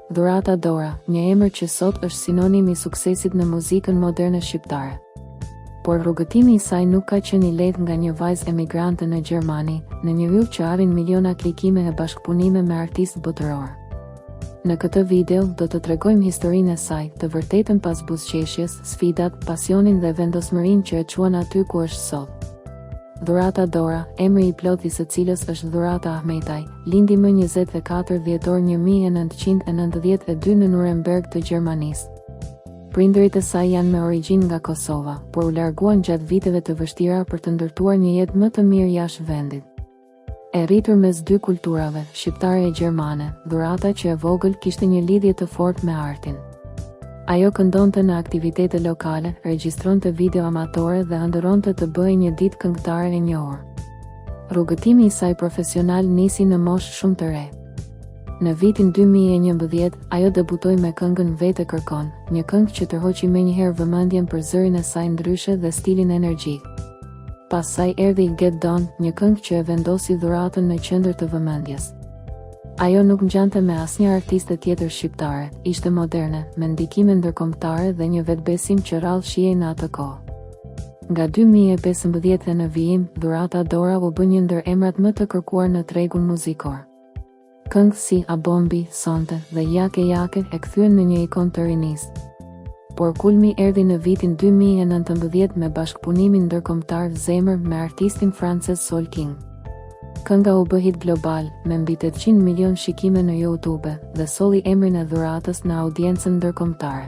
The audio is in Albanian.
Dhurata Dora, një emër që sot është sinonim i suksesit në muzikën moderne shqiptare. Por rrugëtimi i saj nuk ka qenë i lehtë nga një vajzë emigrante në Gjermani, në një yll që arrin miliona klikime e bashkëpunime me artistë botëror. Në këtë video do të tregojmë historinë e saj, të vërtetën pas buzëqeshjes, sfidat, pasionin dhe vendosmërinë që e çuan aty ku është sot. Dhurata Dora, emri i plot i së cilës është Dhurata Ahmetaj, lindi më 24 dhjetor 1992 në Nuremberg të Gjermanisë. Prindërit e saj janë me origjinë nga Kosova, por u larguan gjatë viteve të vështira për të ndërtuar një jetë më të mirë jashtë vendit. E rritur mes dy kulturave, shqiptare e gjermane, Dhurata që e vogël kishte një lidhje të fortë me artin. Ajo këndonte në aktivitete lokale, regjistronte video amatore dhe ëndërronte të bëhej një ditë këngëtare e njohur. Rrugëtimi i saj profesional nisi në moshë shumë të re. Në vitin 2011, ajo debutoi me këngën Vete kërkon, një këngë që tërhoqi menjëherë vëmendjen për zërin e saj ndryshe dhe stilin energjik. Pas saj erdhi Get Done, një këngë që e vendosi Dhuratën në qendër të vëmendjes. Ajo nuk ngjante me asnjë artiste tjetër shqiptare, ishte moderne, me ndikime ndërkombëtare dhe një vetbesim që rrallë shihej në atë kohë. Nga 2015 në vijim, Dhurata Dora u bë një ndër emrat më të kërkuar në tregun muzikor. Këngë si A Bombi, Sonte dhe Jake Jake e kthyen në një ikon të rinisë. Por kulmi erdhi në vitin 2019 me bashkëpunimin ndërkombëtar Zemër me artistin francez Sol King. Kënga u bë hit global, me mbi 800 milion shikime në YouTube, dhe solli emrin e Dhuratës në audiencën ndërkombëtare.